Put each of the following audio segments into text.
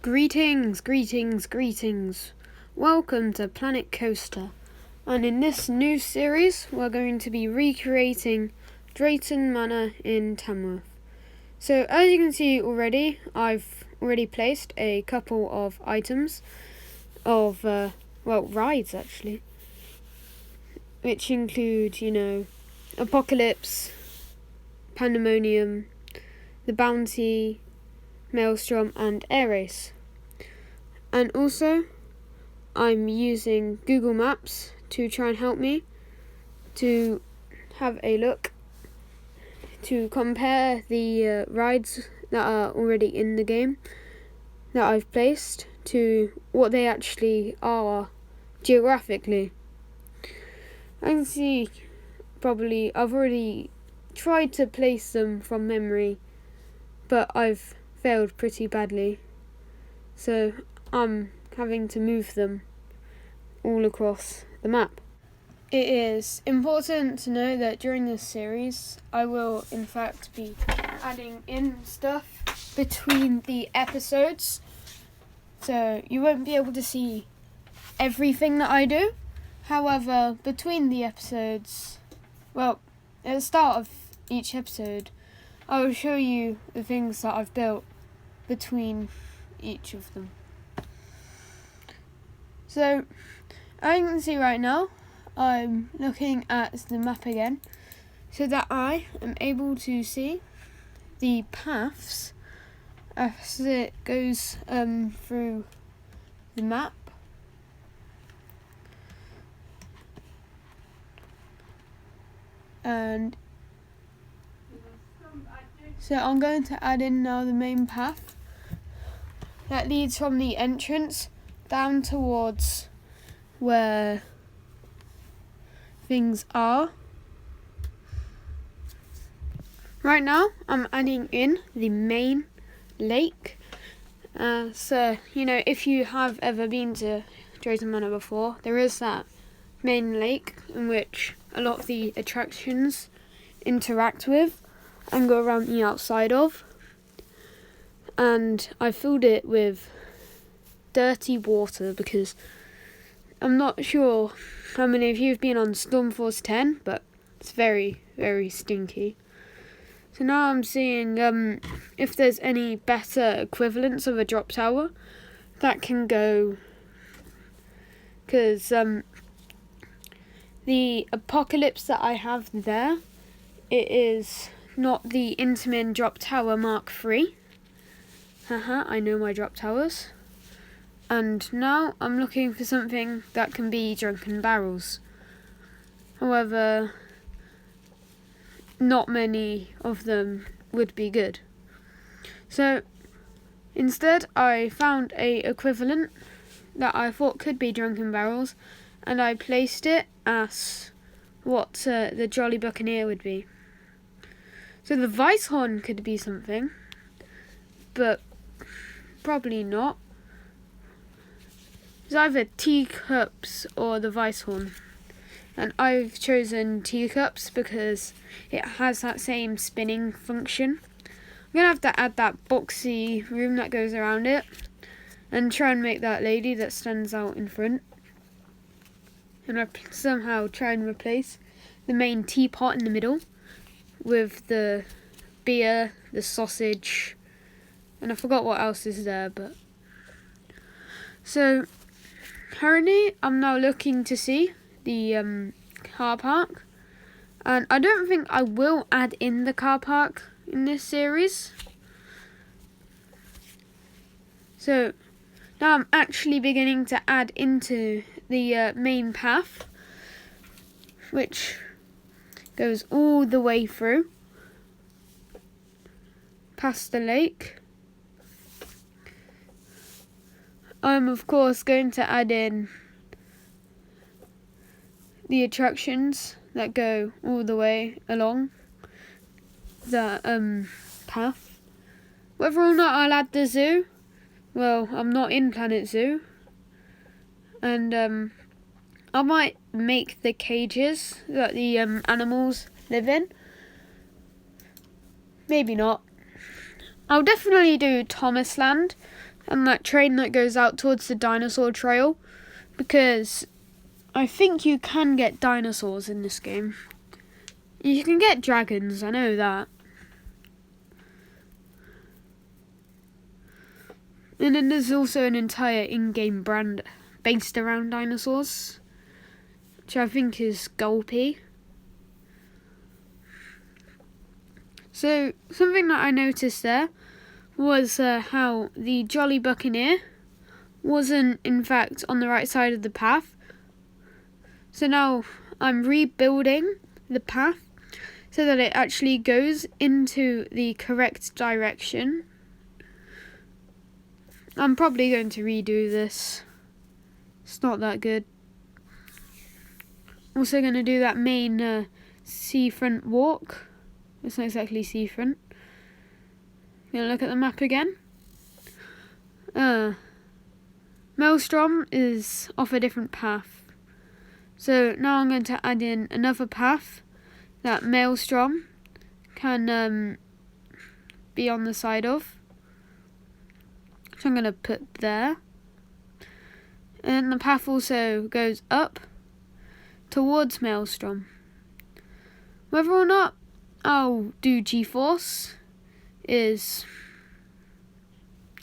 Greetings, greetings, greetings. Welcome to Planet Coaster. And in this new series, we're going to be recreating Drayton Manor in Tamworth. So as you can see already, I've already placed a couple of items of, rides actually. Which include, Apocalypse, Pandemonium, the Bounty, Maelstrom and Air Race. And also I'm using Google Maps to try and help me to have a look to compare the rides that are already in the game that I've placed to what they actually are geographically. I can see probably I've already tried to place them from memory, but I've failed pretty badly, so I'm having to move them all across the map. It is important to know that during this series I will in fact be adding in stuff between the episodes, so you won't be able to see everything that I do. However, between the episodes, at the start of each episode, I will show you the things that I've built between each of them. So, as you can see right now, I'm looking at the map again so that I am able to see the paths as it goes through the map. And so I'm going to add in now the main path that leads from the entrance down towards where things are. Right now I'm adding in the main lake. So, if you have ever been to Drayton Manor before, there is that main lake in which a lot of the attractions interact with and go around the outside of, and I filled it with dirty water because I'm not sure how many of you have been on Stormforce 10, but it's very, very stinky. So now I'm seeing if there's any better equivalents of a drop tower that can go, because the Apocalypse that I have there, it is not the Intamin Drop Tower Mark III. I know my drop towers. And now I'm looking for something that can be Drunken Barrels. However, not many of them would be good. So instead I found a equivalent that I thought could be Drunken Barrels, and I placed it as what the Jolly Buccaneer would be. So the Vice Horn could be something, but probably not. It's either teacups or the Vice Horn, and I've chosen teacups because it has that same spinning function. I'm going to have to add that boxy room that goes around it and try and make that lady that stands out in front, and somehow try and replace the main teapot in the middle with the beer, the sausage, and I forgot what else is there, but so currently I'm now looking to see the car park, and I don't think I will add in the car park in this series. So now I'm actually beginning to add into the main path, which goes all the way through past the lake. I'm of course going to add in the attractions that go all the way along the path. Whether or not I'll add the zoo, I'm not in Planet Zoo, and I might make the cages that the animals live in. Maybe not. I'll definitely do Thomasland and that train that goes out towards the dinosaur trail, because I think you can get dinosaurs in this game. You can get dragons, I know that. And then there's also an entire in-game brand based around dinosaurs, which I think is Gulpy. So, something that I noticed there was how the Jolly Buccaneer wasn't, in fact, on the right side of the path. So now I'm rebuilding the path so that it actually goes into the correct direction. I'm probably going to redo this. It's not that good. Also going to do that main seafront walk. It's not exactly seafront. Gonna look at the map again. Maelstrom is off a different path. So now I'm going to add in another path that Maelstrom can be on the side of. So I'm going to put there. And the path also goes up towards Maelstrom. Whether or not I'll do G-Force is,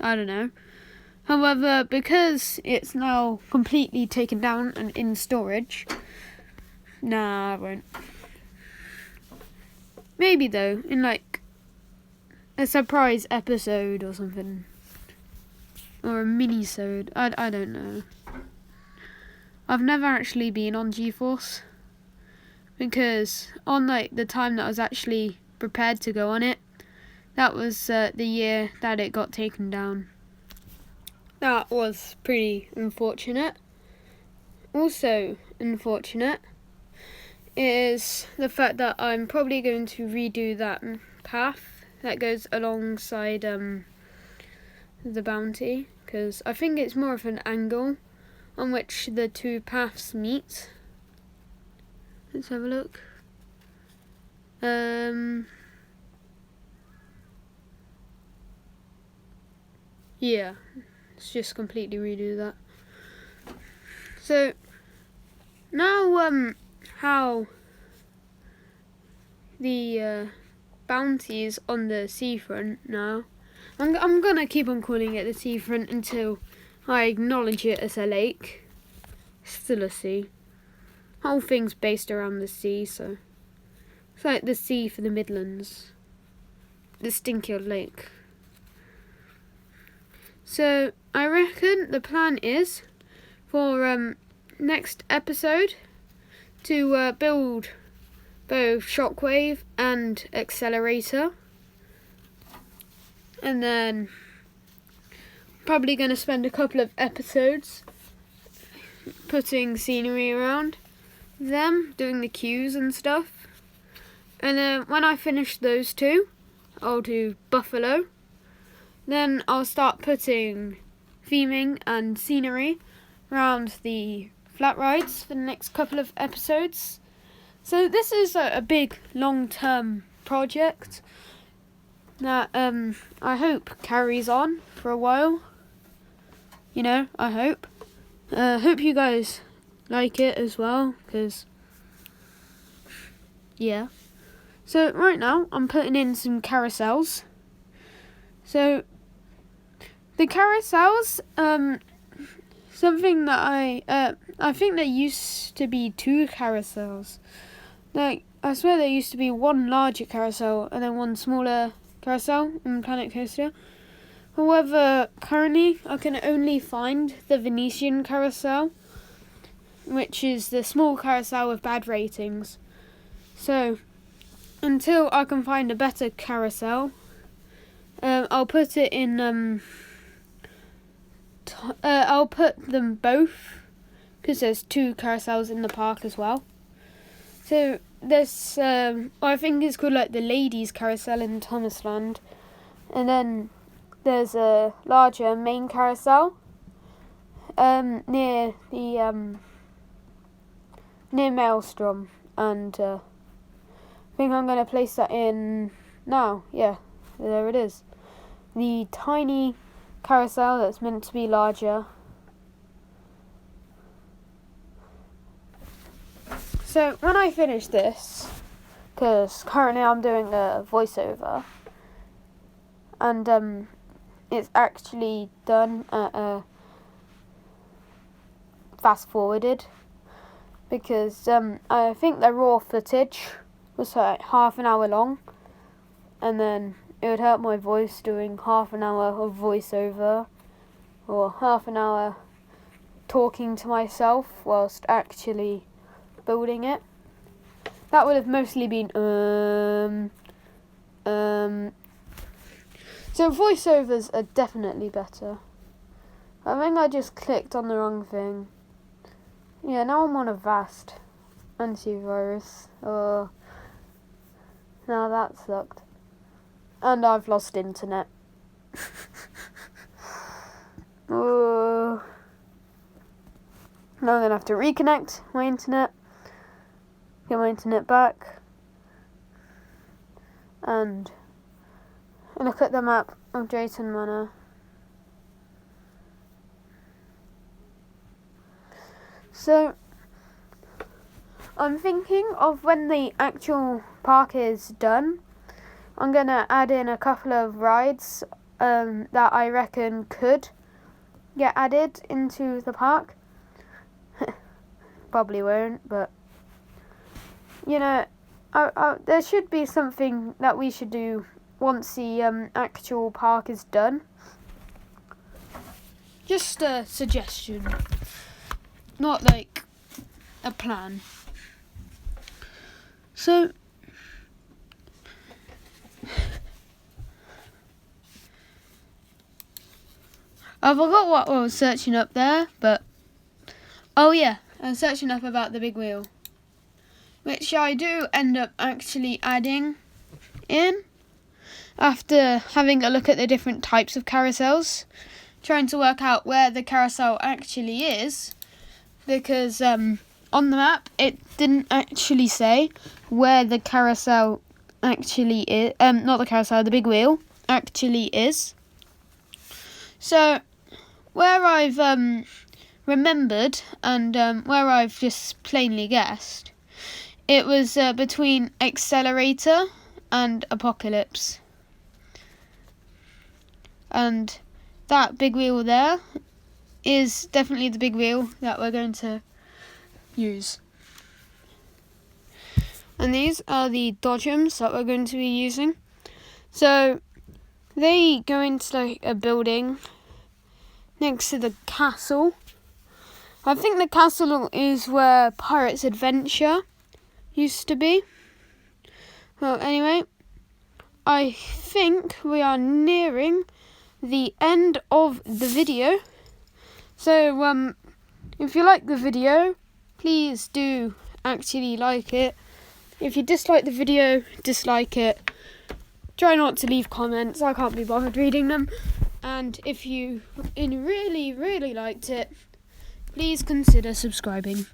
I don't know. However, because it's now completely taken down and in storage, nah, I won't. Maybe though, in like a surprise episode or something. Or a mini-sode, I don't know. I've never actually been on G-Force, because on like the time that I was actually prepared to go on it, that was the year that it got taken down. That was pretty unfortunate. Also unfortunate is the fact that I'm probably going to redo that path that goes alongside the bounty, because I think it's more of an angle on which the two paths meet. Let's have a look. Yeah, let's just completely redo that. So now how the bounties on the seafront now, I'm gonna keep on calling it the seafront until I acknowledge it as a lake. Still a sea. Whole thing's based around the sea, so it's like the sea for the Midlands. The stinky old lake. So I reckon the plan is for next episode to build both shockwave and accelerator, and then probably going to spend a couple of episodes putting scenery around them, doing the queues and stuff. And then when I finish those two, I'll do Buffalo. Then I'll start putting theming and scenery around the flat rides for the next couple of episodes. So this is a big long-term project that I hope carries on for a while. You know, I hope. Hope you guys like it as well, because yeah. So right now I'm putting in some carousels. So the carousels, something that I think there used to be two carousels. Like, I swear there used to be one larger carousel and then one smaller carousel in Planet Coaster. However, currently I can only find the Venetian carousel, which is the small carousel with bad ratings. So until I can find a better carousel, I'll put it in I'll put them both, because there's two carousels in the park as well. So there's I think it's called like the ladies carousel in Thomasland, and then there's a larger main carousel near the near Maelstrom, and I think I'm going to place that in now. Yeah, there it is. The tiny carousel that's meant to be larger. So when I finish this, because currently I'm doing a voiceover, and it's actually done at a fast forwarded, because I think the raw footage was like half an hour long, and then it would hurt my voice doing half an hour of voiceover or half an hour talking to myself whilst actually building it. That would have mostly been So voiceovers are definitely better. I think I just clicked on the wrong thing. Yeah, now I'm on Avast antivirus. Oh, now that sucked. And I've lost internet. Oh. Now I'm going to have to reconnect my internet. Get my internet back. And look at the map of Drayton Manor. So, I'm thinking of when the actual park is done, I'm going to add in a couple of rides that I reckon could get added into the park. Probably won't, but you know, there should be something that we should do once the actual park is done. Just a suggestion, not like a plan. So, I forgot what I was searching up there, but oh yeah, I was searching up about the big wheel, which I do end up actually adding in after having a look at the different types of carousels, trying to work out where the carousel actually is, because on the map it didn't actually say where the carousel actually is, not the carousel, the big wheel actually is. So where I've remembered and where I've just plainly guessed, it was between Accelerator and Apocalypse. And that big wheel there is definitely the big wheel that we're going to use. And these are the dodgems that we're going to be using. So they go into like a building next to the castle. I think the castle is where Pirate's Adventure used to be. Well, anyway, I think we are nearing the end of the video. So, if you like the video, please do actually like it. If you dislike the video, dislike it. Try not to leave comments, I can't be bothered reading them. And if you really, really liked it, please consider subscribing.